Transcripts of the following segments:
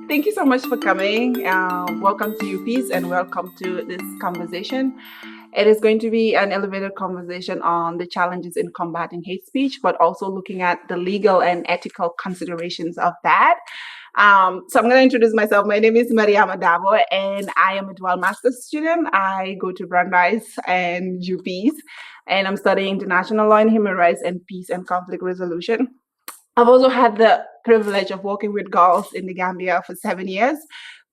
Thank you so much for coming. Welcome to UPeace and welcome to this conversation. It is going to be an elevated conversation on the challenges in combating hate speech, but also looking at the legal and ethical considerations of that. So I'm going to introduce myself. My name is Mariama Darboe, and I am a dual master's student. I go to Brandeis and UPeace, and I'm studying international law and human rights and peace and conflict resolution. I've also had the privilege of working with girls in the Gambia for 7 years,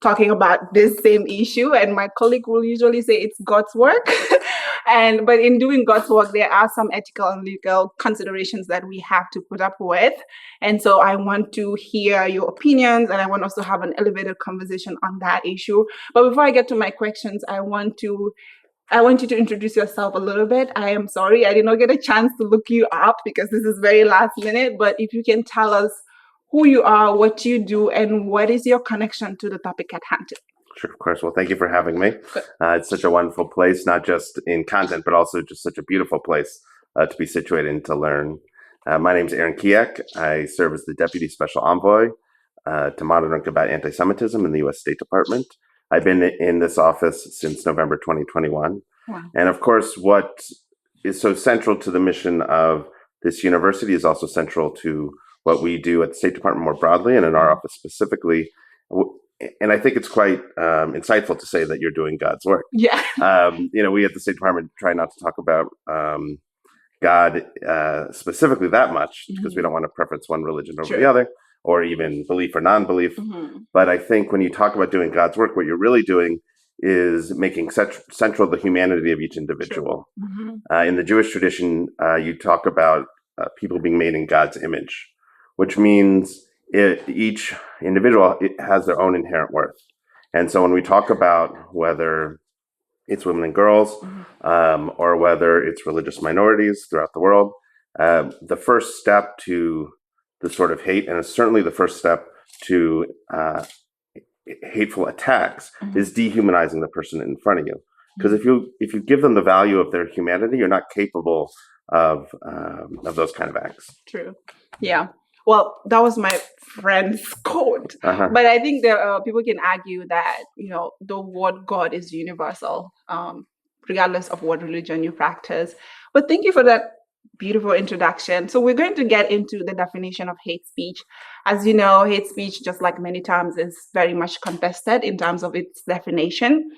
talking about this same issue. And my colleague will usually say it's God's work. But in doing God's work, there are some ethical and legal considerations that we have to put up with. And so I want to hear your opinions, and I want us to have an elevated conversation on that issue. But before I get to my questions, I want you to introduce yourself a little bit. I am sorry, I did not get a chance to look you up because this is very last minute, but if you can tell us who you are, what you do, and what is your connection to the topic at hand today. Sure, of course. Well, thank you for having me. It's such a wonderful place, not just in content, but also just such a beautiful place to be situated and to learn. My name is Aaron Kiek. I serve as the Deputy Special Envoy to monitor and combat anti-Semitism in the U.S. State Department. I've been in this office since November 2021. Wow. And of course, what is so central to the mission of this university is also central to what we do at the State Department more broadly and in our office specifically. And I think it's quite insightful to say that you're doing God's work. Yeah. We at the State Department try not to talk about God specifically that much because we don't want to preference one religion over the other, or even belief or non-belief. Mm-hmm. But I think when you talk about doing God's work, what you're really doing is making central the humanity of each individual. Mm-hmm. In the Jewish tradition, you talk about people being made in God's image, which means each individual has their own inherent worth. And so when we talk about whether it's women and girls, mm-hmm. Or whether it's religious minorities throughout the world, the first step to the sort of hate, and it's certainly the first step to hateful attacks, mm-hmm. is dehumanizing the person in front of you. Because if you give them the value of their humanity, you're not capable of those kind of acts. True. Yeah. Well, that was my friend's quote. Uh-huh. But I think that people can argue that the word God is universal, regardless of what religion you practice. But thank you for that beautiful introduction. So we're going to get into the definition of hate speech. As you know, hate speech, just like many times, is very much contested in terms of its definition.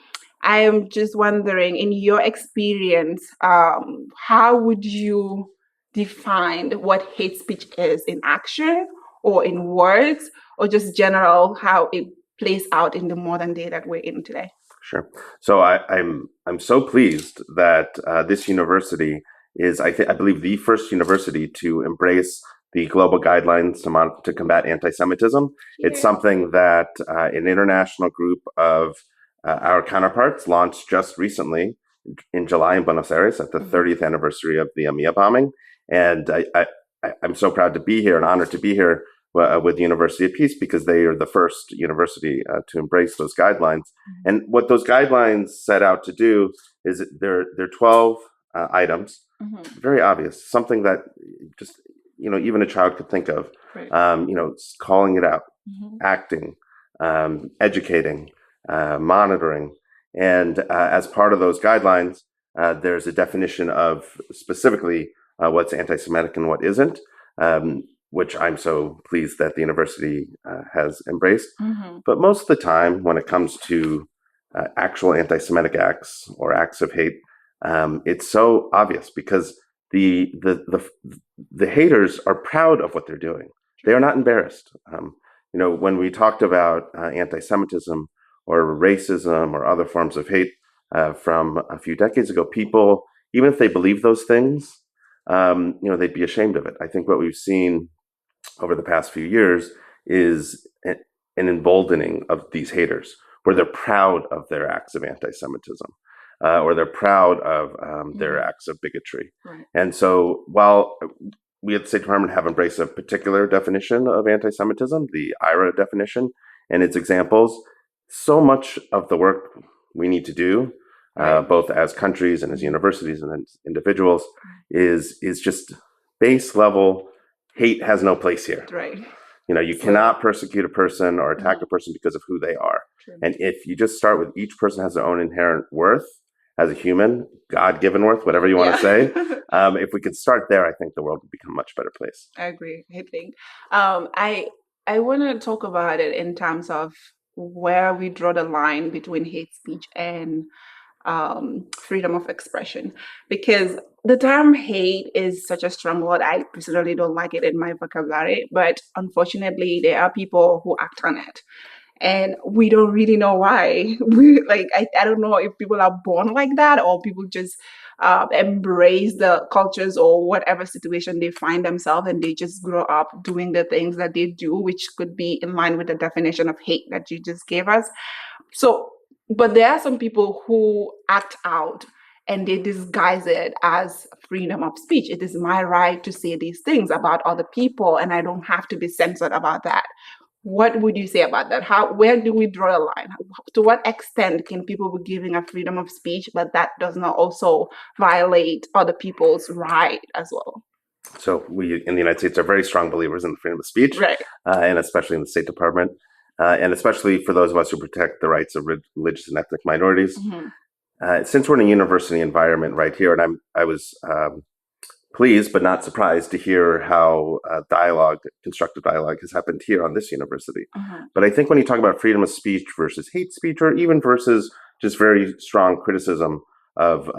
I am just wondering, in your experience, how would you define what hate speech is in action or in words, or just general how it plays out in the modern day that we're in today? Sure. So I'm so pleased that this university is, I believe, the first university to embrace the global guidelines to combat anti-Semitism. Yeah. It's something that an international group of our counterparts launched just recently in July in Buenos Aires at the 30th anniversary of the EMEA bombing. And I'm so proud to be here and honored to be here with the University of Peace because they are the first university to embrace those guidelines. Mm-hmm. And what those guidelines set out to do is they're 12 items. Mm-hmm. Very obvious, something that just, even a child could think of, right. Calling it out, mm-hmm. acting, educating, monitoring. And as part of those guidelines, there's a definition of specifically what's anti-Semitic and what isn't, which I'm so pleased that the university has embraced. Mm-hmm. But most of the time, when it comes to actual anti-Semitic acts or acts of hate, it's so obvious because the haters are proud of what they're doing. They are not embarrassed. When we talked about anti-Semitism or racism or other forms of hate from a few decades ago, people, even if they believe those things, they'd be ashamed of it. I think what we've seen over the past few years is an emboldening of these haters, where they're proud of their acts of anti-Semitism. Or they're proud of their acts of bigotry. Right. And so while we at the State Department have embraced a particular definition of anti-Semitism, the IRA definition and its examples, so much of the work we need to do, both as countries and as universities and as individuals, is just base level hate has no place here. Right. You cannot persecute a person or attack a person because of who they are. True. And if you just start with each person has their own inherent worth as a human, God-given worth, whatever you want to say, if we could start there, I think the world would become a much better place. I agree. I think I want to talk about it in terms of where we draw the line between hate speech and freedom of expression, because the term hate is such a strong word. I personally don't like it in my vocabulary, but unfortunately, there are people who act on it. And we don't really know why. I don't know if people are born like that or people just embrace the cultures or whatever situation they find themselves and they just grow up doing the things that they do, which could be in line with the definition of hate that you just gave us. So, but there are some people who act out and they disguise it as freedom of speech. It is my right to say these things about other people, and I don't have to be censored about that. What would you say about that? Where do we draw a line? To what extent can people be giving a freedom of speech, but that does not also violate other people's right as well? So we in the United States are very strong believers in the freedom of speech, right? And especially in the State Department, and especially for those of us who protect the rights of religious and ethnic minorities. Mm-hmm. Since we're in a university environment right here, and I was pleased but not surprised to hear how constructive dialogue has happened here on this university. Mm-hmm. But I think when you talk about freedom of speech versus hate speech, or even versus just very strong criticism of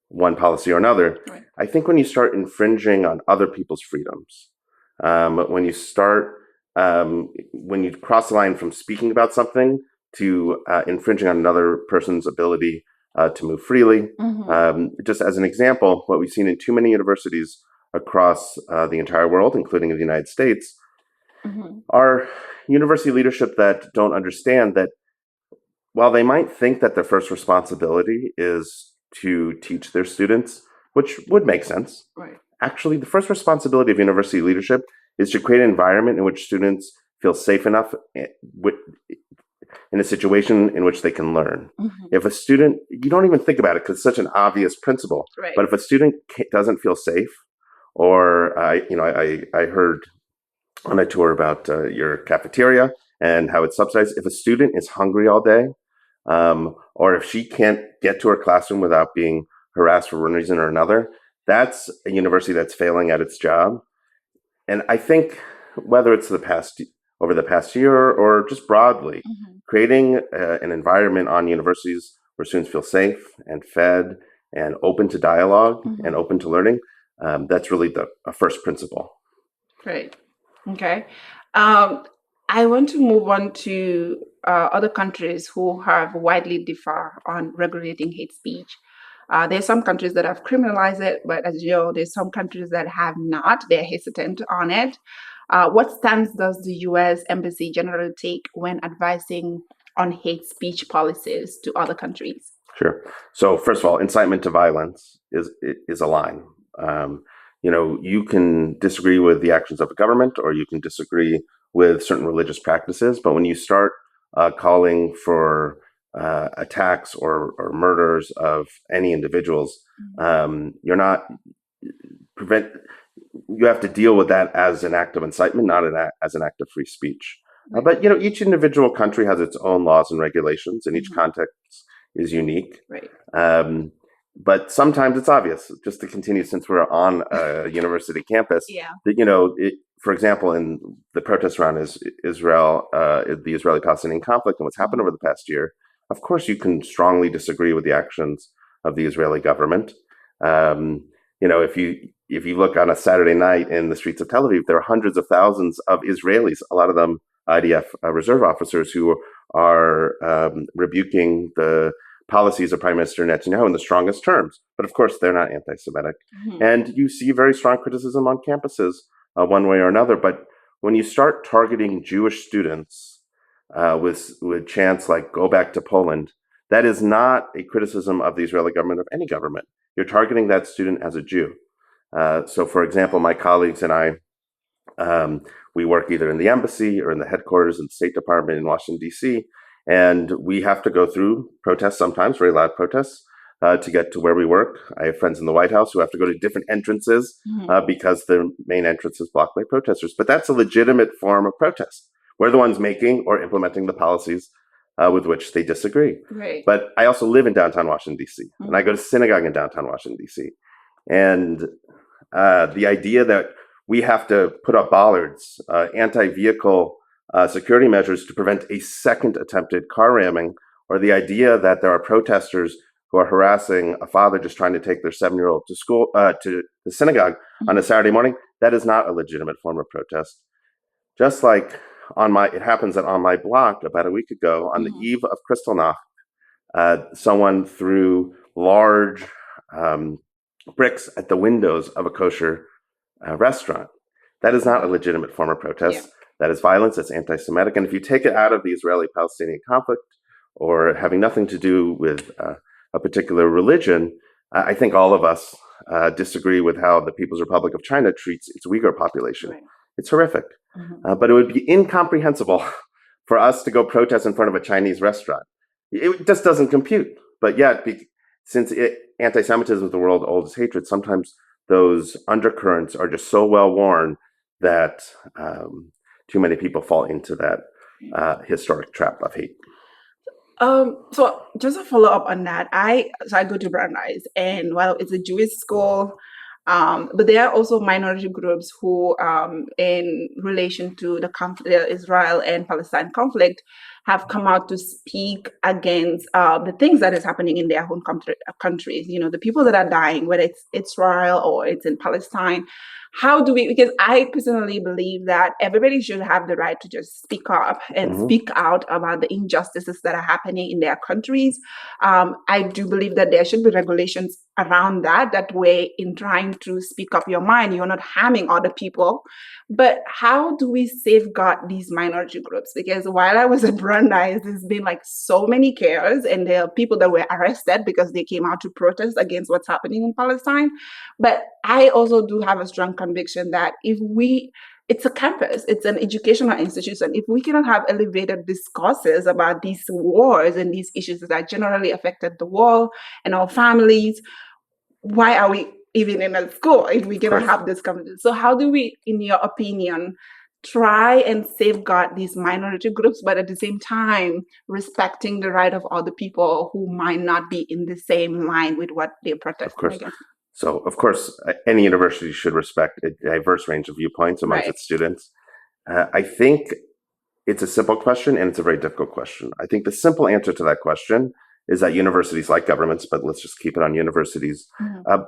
one policy or another, right. I think when you start infringing on other people's freedoms, when you cross the line from speaking about something to infringing on another person's ability to move freely. Mm-hmm. Just as an example, what we've seen in too many universities across the entire world, including in the United States, mm-hmm. are university leadership that don't understand that while they might think that their first responsibility is to teach their students, which would make sense, right. Actually, the first responsibility of university leadership is to create an environment in which students feel safe enough in a situation in which they can learn. Mm-hmm. If a student, you don't even think about it because it's such an obvious principle, right. But if a student doesn't feel safe, or I heard on a tour about your cafeteria and how it's subsidized. If a student is hungry all day, or if she can't get to her classroom without being harassed for one reason or another, that's a university that's failing at its job. And I think whether it's over the past year or just broadly, mm-hmm. creating an environment on universities where students feel safe and fed and open to dialogue mm-hmm. and open to learning, that's really a first principle. Great. Okay. I want to move on to other countries who have widely differ on regulating hate speech. There's some countries that have criminalized it, but as you know, there's some countries that have not. They're hesitant on it. What stance does the U.S. Embassy generally take when advising on hate speech policies to other countries? Sure. So first of all, incitement to violence is a line. You can disagree with the actions of a government, or you can disagree with certain religious practices. But when you start calling for attacks or murders of any individuals, you have to deal with that as an act of incitement, not as an act of free speech. Right. But each individual country has its own laws and regulations, and each context is unique. Right. But sometimes it's obvious, just to continue since we're on a university campus, that, for example, in the protests around Israel, the Israeli-Palestinian conflict and what's happened over the past year, of course you can strongly disagree with the actions of the Israeli government. If you look on a Saturday night in the streets of Tel Aviv, there are hundreds of thousands of Israelis, a lot of them IDF reserve officers, who are rebuking the policies of Prime Minister Netanyahu in the strongest terms. But of course, they're not anti-Semitic. Mm-hmm. And you see very strong criticism on campuses one way or another. But when you start targeting Jewish students with chants like "Go back to Poland," that is not a criticism of the Israeli government or any government. You're targeting that student as a Jew. So, for example, my colleagues and I, we work either in the embassy or in the headquarters in the State Department in Washington, D.C., and we have to go through protests, sometimes very loud protests, to get to where we work. I have friends in the White House who have to go to different entrances because the main entrance is blocked by protesters. But that's a legitimate form of protest. We're the ones making or implementing the policies with which they disagree. Right. But I also live in downtown Washington, D.C., and I go to synagogue in downtown Washington, D.C. And the idea that we have to put up bollards, anti-vehicle security measures to prevent a second attempted car ramming, or the idea that there are protesters who are harassing a father just trying to take their 7-year-old to school, to the synagogue on a Saturday morning, that is not a legitimate form of protest. Just like it happens that on my block about a week ago, on the eve of Kristallnacht, someone threw large bricks at the windows of a kosher restaurant. That is not a legitimate form of protest. That is violence. That's anti-Semitic. And if you take it out of the Israeli-Palestinian conflict or having nothing to do with a particular religion, I think all of us disagree with how the People's Republic of China treats its Uyghur population. Right. It's horrific. But it would be incomprehensible for us to go protest in front of a Chinese restaurant. It just doesn't compute. But yet, since anti-Semitism is the world's oldest hatred, sometimes those undercurrents are just so well worn that too many people fall into that historic trap of hate. So just a follow up on that, I go to Brandeis, and while it's a Jewish school, but there are also minority groups who, in relation to the Israel and Palestine conflict, have come out to speak against the things that is happening in their own countries. You know, the people that are dying, whether it's Israel or it's in Palestine. How do we, because I personally believe that everybody should have the right to just speak up and speak out about the injustices that are happening in their countries. I do believe that there should be regulations around that. That way, in trying to speak up your mind, you're not harming other people. But how do we safeguard these minority groups? Because while I was at Brandeis, there's been like so many chaos, and there are people that were arrested because they came out to protest against what's happening in Palestine. But I also do have a strong conviction that it's a campus, it's an educational institution. If we cannot have elevated discourses about these wars and these issues that generally affected the world and our families, why are we even in a school if we cannot have this conversation? So how do we, in your opinion, try and safeguard these minority groups, but at the same time respecting the right of other people who might not be in the same line with what they're protesting against? So, of course, any university should respect a diverse range of viewpoints amongst its students. I think it's a simple question, and it's a very difficult question. I think the simple answer to that question is that universities, like governments, but let's just keep it on universities,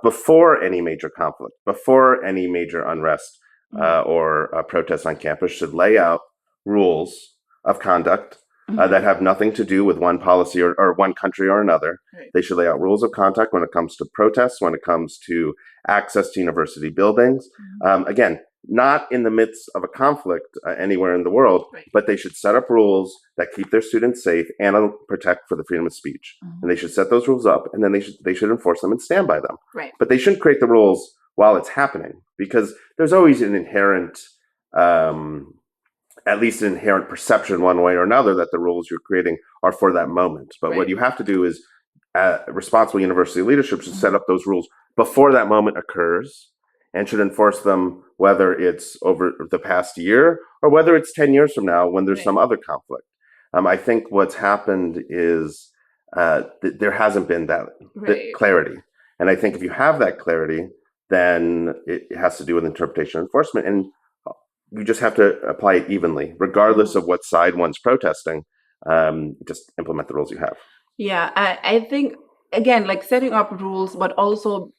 before any major conflict, before any major unrest or protests on campus, should lay out rules of conduct that have nothing to do with one policy or one country or another. They should lay out rules of conduct when it comes to protests, when it comes to access to university buildings. Again, not in the midst of a conflict anywhere in the world, but they should set up rules that keep their students safe and protect for the freedom of speech. And they should set those rules up, and then they should enforce them and stand by them. But they shouldn't create the rules while it's happening, because there's always an inherent at least an inherent perception one way or another that the rules you're creating are for that moment. But what you have to do is responsible university leadership should set up those rules before that moment occurs and should enforce them, whether it's over the past year or whether it's 10 years from now when there's some other conflict. I think what's happened is there hasn't been that clarity. And I think if you have that clarity, then it has to do with interpretation and enforcement. And you just have to apply it evenly, regardless of what side one's protesting. Just implement the rules you have. Yeah, I think, again, like setting up rules, but also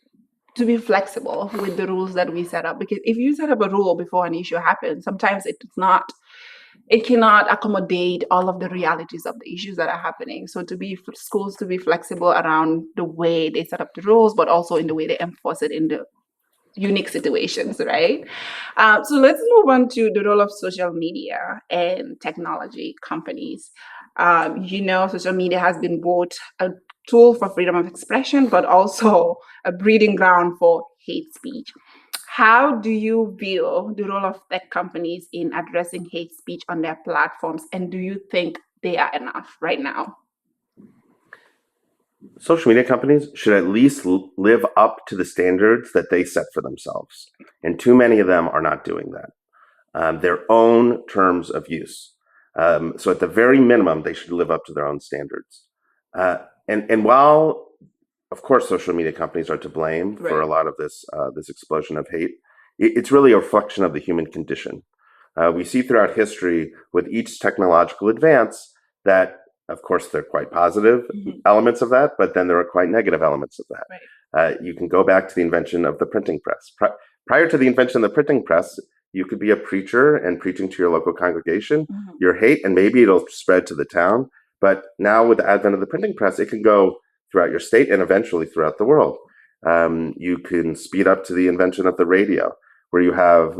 to be flexible with the rules that we set up. Because if you set up a rule before an issue happens, sometimes it cannot accommodate all of the realities of the issues that are happening. So schools to be flexible around the way they set up the rules, but also in the way they enforce it in the unique situations, right? So let's move on to the role of social media and technology companies. Social media has been both a tool for freedom of expression, but also a breeding ground for hate speech. How do you view the role of tech companies in addressing hate speech on their platforms? And do you think they are enough right now? social media companies should at least live up to the standards that they set for themselves. And too many of them are not doing that. Their own terms of use. So at the very minimum, they should live up to their own standards. And while, of course, social media companies are to blame for a lot of this explosion of hate, it's really a reflection of the human condition. We see throughout history with each technological advance that, of course, there are quite positive elements of that, but then there are quite negative elements of that. You can go back to the invention of the printing press. Prior to the invention of the printing press, you could be a preacher and preaching to your local congregation, your hate, and maybe it'll spread to the town. But now with the advent of the printing press, it can go throughout your state and eventually throughout the world. You can speed up to the invention of the radio, where you have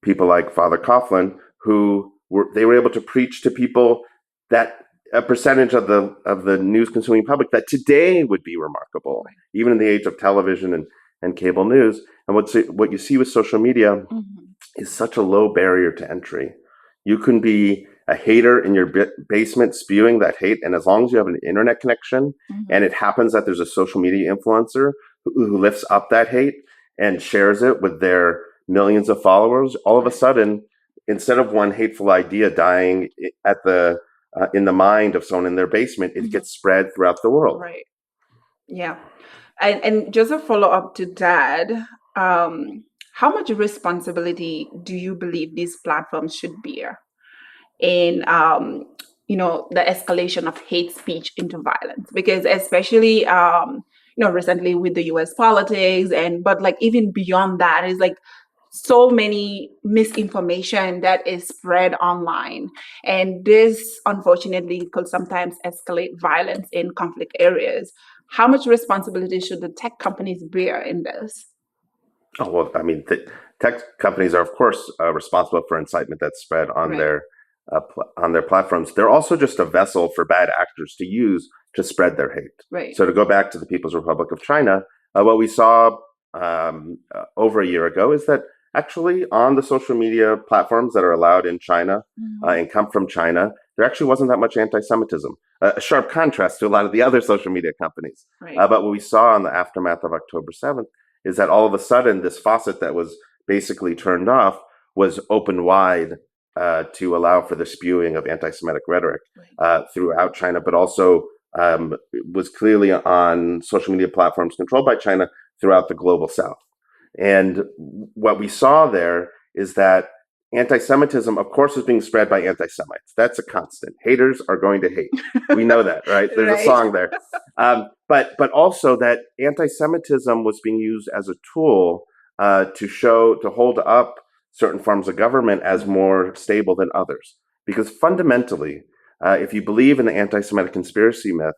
people like Father Coughlin, who were able to preach to people that a percentage of the news consuming public that today would be remarkable, even in the age of television and cable news. And what you see with social media is such a low barrier to entry. You can be a hater in your basement spewing that hate, and as long as you have an internet connection, and it happens that there's a social media influencer who lifts up that hate and shares it with their millions of followers, all of a sudden, instead of one hateful idea dying in the mind of someone in their basement, it gets spread throughout the world. Right. Yeah. And just a follow up to that, how much responsibility do you believe these platforms should bear in the escalation of hate speech into violence? Because especially recently with the US politics, but like even beyond that is like so many misinformation that is spread online, and this unfortunately could sometimes escalate violence in conflict areas. How much responsibility should the tech companies bear in this? Oh, well, I mean, the tech companies are, of course, responsible for incitement that's spread on their platforms. They're also just a vessel for bad actors to use to spread their hate. So to go back to the People's Republic of China, what we saw over a year ago is that actually on the social media platforms that are allowed in China and come from China, there actually wasn't that much anti-Semitism. A sharp contrast to a lot of the other social media companies. But what we saw in the aftermath of October 7th is that all of a sudden this faucet that was basically turned off was opened wide to allow for the spewing of anti-Semitic rhetoric throughout China, but also was clearly on social media platforms controlled by China throughout the global South. And what we saw there is that anti-Semitism, of course, is being spread by anti-Semites. That's a constant. Haters are going to hate. We know that, right? There's a song there. But also that anti-Semitism was being used as a tool to hold up certain forms of government as more stable than others. Because fundamentally, if you believe in the anti-Semitic conspiracy myth,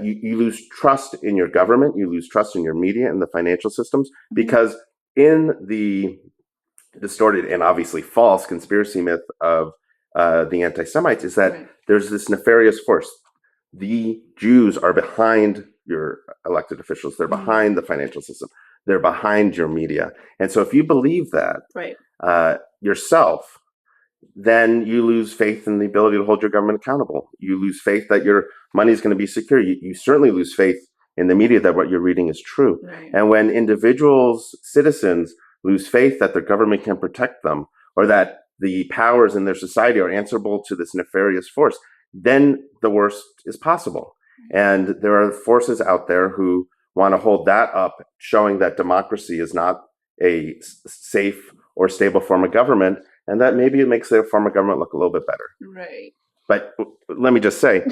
you lose trust in your government, you lose trust in your media and the financial systems, because in the distorted and obviously false conspiracy myth of the anti-Semites is that there's this nefarious force. The Jews are behind your elected officials. They're behind the financial system. They're behind your media. And so if you believe that yourself, then you lose faith in the ability to hold your government accountable. You lose faith that your money is going to be secure. You certainly lose faith in the media that what you're reading is true. And when individuals, citizens, lose faith that their government can protect them, or that the powers in their society are answerable to this nefarious force, then the worst is possible. And there are forces out there who want to hold that up, showing that democracy is not a safe or stable form of government, and that maybe it makes their form of government look a little bit better. But let me just say,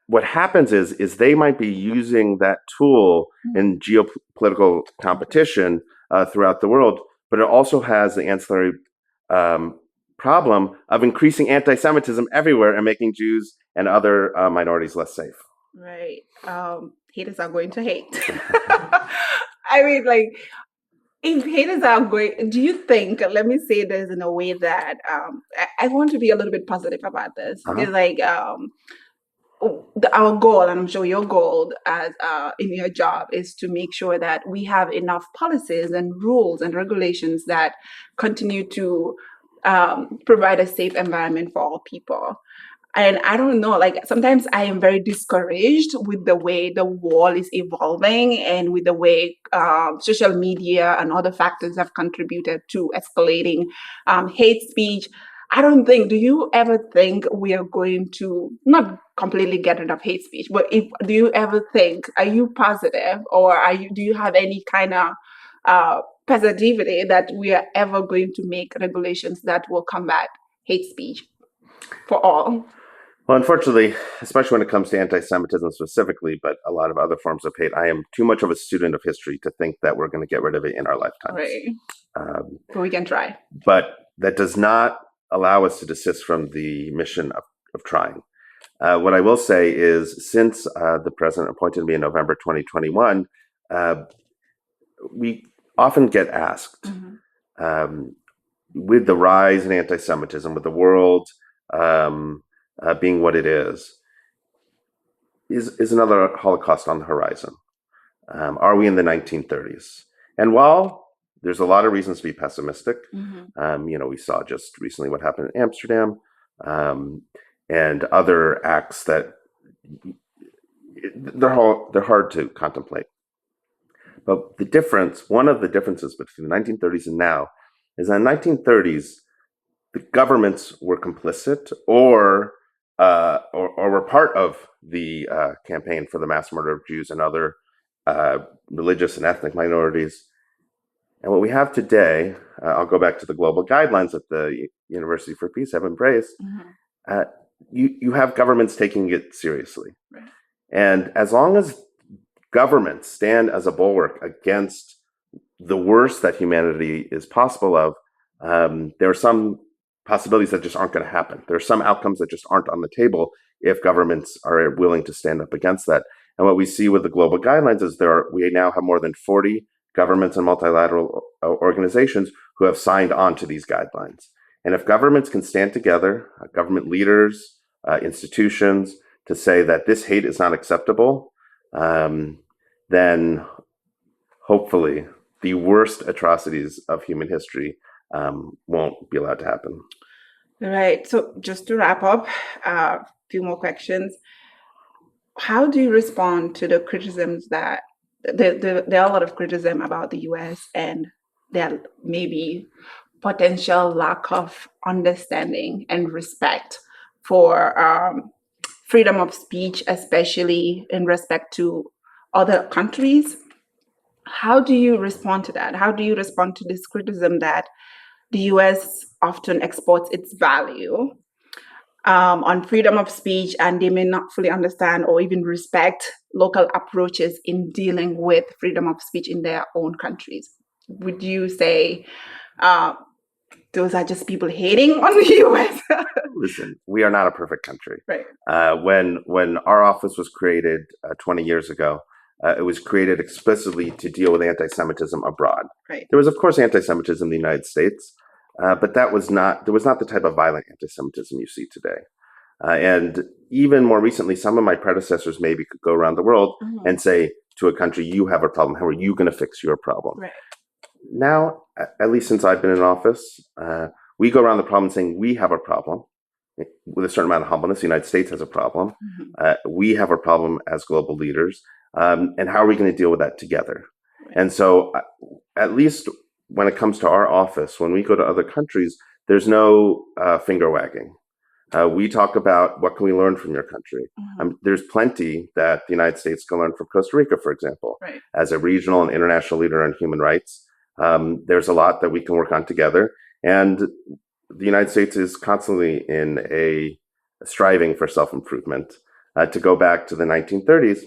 what happens is they might be using that tool in geopolitical competition throughout the world, but it also has the ancillary problem of increasing anti-Semitism everywhere and making Jews and other minorities less safe. Haters are going to hate. I mean, like, if haters are going, do you think, let me say this in a way that I want to be a little bit positive about this. Because like our goal, and I'm sure your goal as in your job, is to make sure that we have enough policies and rules and regulations that continue to provide a safe environment for all people. And I don't know, like sometimes I am very discouraged with the way the world is evolving and with the way social media and other factors have contributed to escalating hate speech. I don't think, do you ever think we are going to not completely get rid of hate speech, but do you ever think, are you positive or do you have any kind of positivity that we are ever going to make regulations that will combat hate speech for all? Well, unfortunately, especially when it comes to anti-Semitism specifically, but a lot of other forms of hate, I am too much of a student of history to think that we're going to get rid of it in our lifetimes. Right. But we can try. But that does not allow us to desist from the mission of trying. What I will say is, since the president appointed me in November 2021, we often get asked, with the rise in anti-Semitism, with the world being what it is another Holocaust on the horizon? Are we in the 1930s? And while there's a lot of reasons to be pessimistic, we saw just recently what happened in Amsterdam, and other acts that they're hard to contemplate. But one of the differences between the 1930s and now, is that in the 1930s, the governments were complicit or were part of the campaign for the mass murder of Jews and other religious and ethnic minorities. And what we have today, I'll go back to the global guidelines that the University for Peace have embraced. You have governments taking it seriously. Right. And as long as governments stand as a bulwark against the worst that humanity is possible of, there are some possibilities that just aren't going to happen. There are some outcomes that just aren't on the table if governments are willing to stand up against that. And what we see with the global guidelines is we now have more than 40 governments and multilateral organizations who have signed on to these guidelines. And if governments can stand together, government leaders, institutions, to say that this hate is not acceptable, then hopefully the worst atrocities of human history won't be allowed to happen. Right. So just to wrap up, a few more questions. How do you respond to the criticisms that there are a lot of criticism about the US and there may be potential lack of understanding and respect for freedom of speech, especially in respect to other countries? How do you respond to that? How do you respond to this criticism that the US often exports its value on freedom of speech, and they may not fully understand or even respect local approaches in dealing with freedom of speech in their own countries? Would you say those are just people hating on the US? Listen, we are not a perfect country. Right. When our office was created 20 years ago, it was created explicitly to deal with anti-Semitism abroad. Right. There was, of course, anti-Semitism in the United States, but there was not the type of violent anti-Semitism you see today. And even more recently, some of my predecessors maybe could go around the world and say to a country, you have a problem. How are you going to fix your problem? Right. Now, at least since I've been in office, we go around the problem saying we have a problem. With a certain amount of humbleness, the United States has a problem. We have a problem as global leaders. And how are we going to deal with that together? Right. And so at least when it comes to our office, when we go to other countries, there's no finger wagging. We talk about what can we learn from your country. There's plenty that the United States can learn from Costa Rica, for example. Right. As a regional and international leader on human rights, there's a lot that we can work on together. And the United States is constantly in a striving for self-improvement. To go back to the 1930s,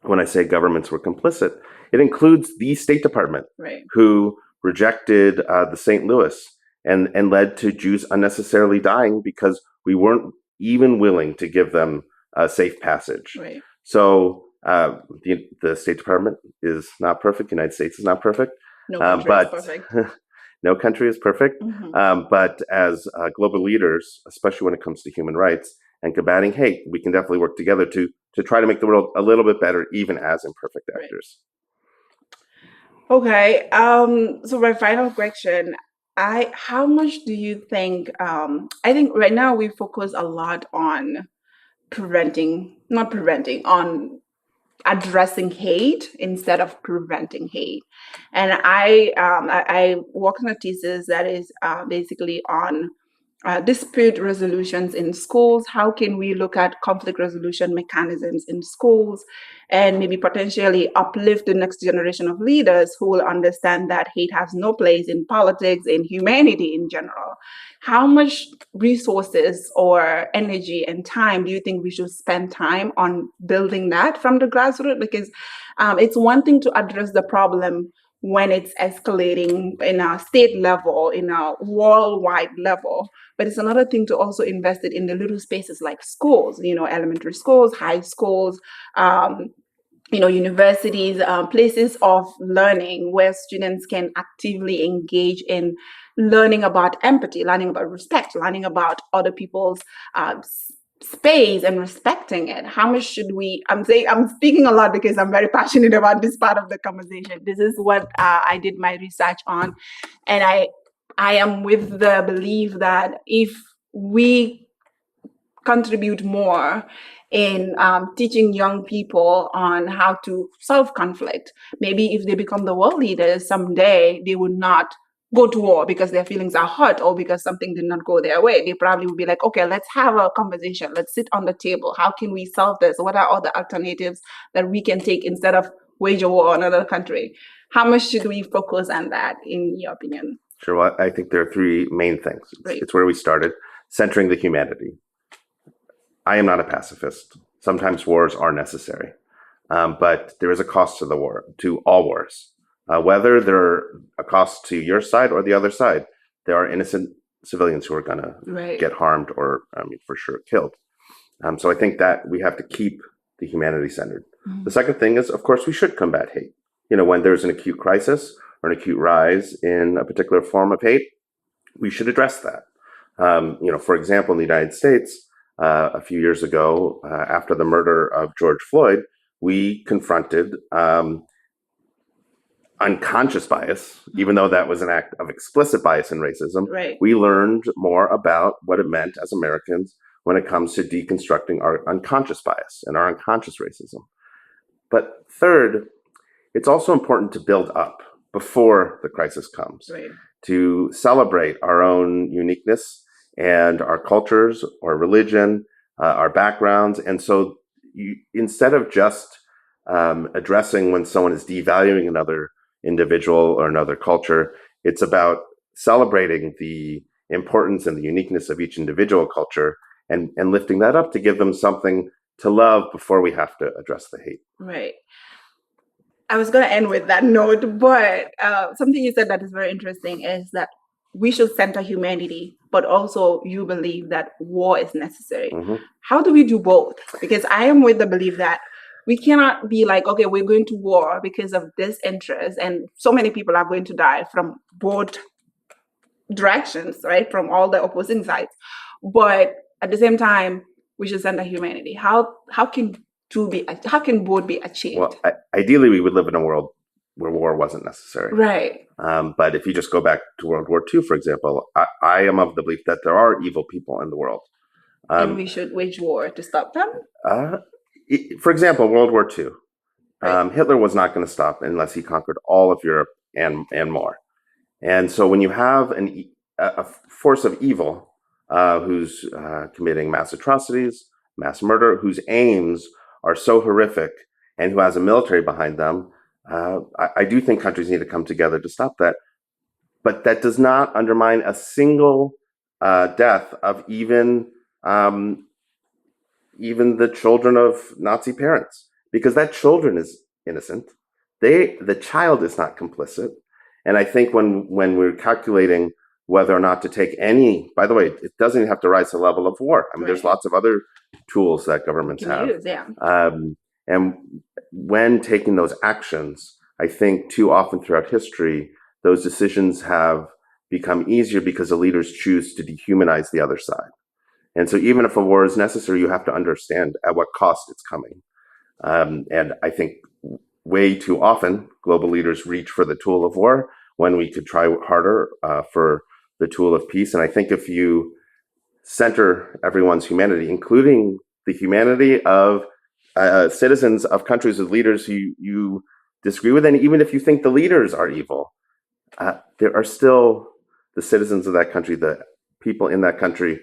when I say governments were complicit, it includes the State Department, right, who rejected the St. Louis and led to Jews unnecessarily dying because we weren't even willing to give them a safe passage. Right. So the State Department is not perfect. The United States is not perfect. No country is perfect. No country is perfect. But as global leaders, especially when it comes to human rights and combating hate, we can definitely work together to try to make the world a little bit better, even as imperfect actors. Okay. So my final question, How much do you think? I think right now we focus a lot on not preventing, on addressing hate instead of preventing hate. And I worked on a thesis that is basically on dispute resolutions in schools. How can we look at conflict resolution mechanisms in schools and maybe potentially uplift the next generation of leaders who will understand that hate has no place in politics, in humanity in general? How much resources or energy and time do you think we should spend time on building that from the grassroots? Because it's one thing to address the problem when it's escalating in a state level, in a worldwide level. But it's another thing to also invest it in the little spaces like schools, elementary schools, high schools, universities, places of learning where students can actively engage in learning about empathy, learning about respect, learning about other people's space and respecting it. How much should we? I'm speaking a lot because I'm very passionate about this part of the conversation. This is what I did my research on, and I am with the belief that if we contribute more in teaching young people on how to solve conflict, maybe if they become the world leaders someday, they would not go to war because their feelings are hurt or because something did not go their way. They probably would be like, okay, let's have a conversation. Let's sit on the table. How can we solve this? What are other alternatives that we can take instead of wage a war on another country? How much should we focus on that, in your opinion? Sure. Well, I think there are three main things. Right. It's where we started, centering the humanity. I am not a pacifist. Sometimes wars are necessary, but there is a cost to the war, to all wars. Whether they're a cost to your side or the other side, there are innocent civilians who are going to get harmed or, for sure, killed. So I think that we have to keep the humanity centered. Mm-hmm. The second thing is, of course, we should combat hate. When there's an acute crisis or an acute rise in a particular form of hate, we should address that. For example, in the United States, a few years ago, after the murder of George Floyd, we confronted unconscious bias, even though that was an act of explicit bias and racism. Right. We learned more about what it meant as Americans when it comes to deconstructing our unconscious bias and our unconscious racism. But third, it's also important to build up before the crisis comes, right, to celebrate our own uniqueness and our cultures, our religion, our backgrounds. And so instead of just addressing when someone is devaluing another individual or another culture, it's about celebrating the importance and the uniqueness of each individual culture and lifting that up to give them something to love before we have to address the hate. Right. I was going to end with that note, but something you said that is very interesting is that we should center humanity, but also you believe that war is necessary. Mm-hmm. How do we do both? Because I am with the belief that we cannot be like, okay, we're going to war because of this interest, and so many people are going to die from both directions, right? From all the opposing sides. But at the same time, we should center humanity. How can both be achieved? Well, ideally, we would live in a world where war wasn't necessary. Right. But if you just go back to World War II, for example, I am of the belief that there are evil people in the world. And we should wage war to stop them? For example, World War II. Right. Hitler was not going to stop unless he conquered all of Europe and more. And so when you have a force of evil who's committing mass atrocities, mass murder, whose aims are so horrific, and who has a military behind them, I do think countries need to come together to stop that. But that does not undermine a single death of even the children of Nazi parents, because that children is innocent. The child is not complicit. And I think when we're calculating whether or not to take any, by the way, it doesn't have to rise to the level of war. I mean, right. There's lots of other tools that governments have. Use, yeah. And when taking those actions, I think too often throughout history, those decisions have become easier because the leaders choose to dehumanize the other side. And so even if a war is necessary, you have to understand at what cost it's coming. And I think way too often, global leaders reach for the tool of war when we could try harder for the tool of peace. And I think if you center everyone's humanity, including the humanity of citizens of countries with leaders who you disagree with, and even if you think the leaders are evil, there are still the citizens of that country, the people in that country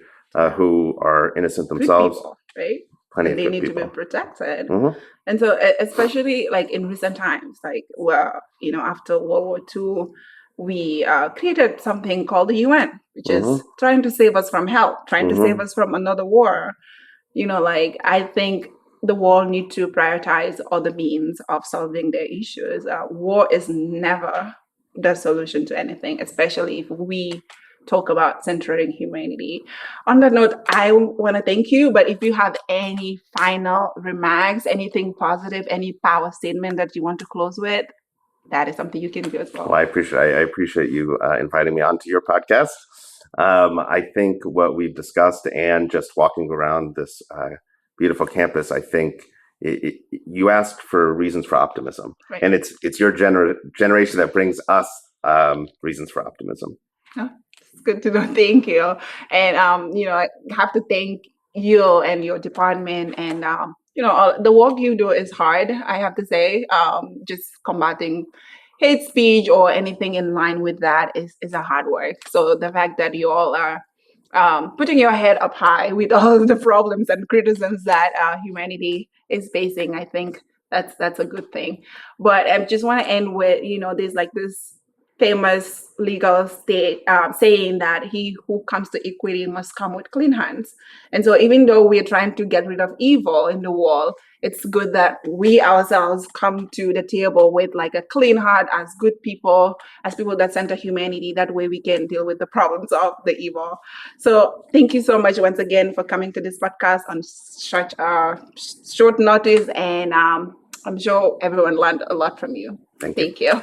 who are innocent themselves. People, right? Plenty and of they good need people. to be protected. Mm-hmm. And so, especially like in recent times, like after World War II, we created something called the UN, which is Mm-hmm. trying to save us from hell, trying to Mm-hmm. save us from another war. Like I think the world need to prioritize other means of solving their issues. War is never the solution to anything, especially if we talk about centering humanity. On that note, I want to thank you, but if you have any final remarks, anything positive, any power statement that you want to close with, that is something you can do as well. Well, I appreciate you inviting me onto your podcast. I think what we've discussed and just walking around this beautiful campus, I think you asked for reasons for optimism, Right. and it's your generation that brings us reasons for optimism. Oh, it's good to know. Thank you. And I have to thank you and your department, and the work you do is hard, I have to say. Just combating hate speech or anything in line with that is a hard work. So the fact that you all are putting your head up high with all the problems and criticisms that humanity is facing, I think that's a good thing. But I just want to end with there's like this famous legal state saying that he who comes to equity must come with clean hands. And so even though we're trying to get rid of evil in the world, it's good that we ourselves come to the table with like a clean heart as good people, as people that center humanity. That way we can deal with the problems of the evil. So thank you so much once again for coming to this podcast on such short notice. And I'm sure everyone learned a lot from you. Thank you.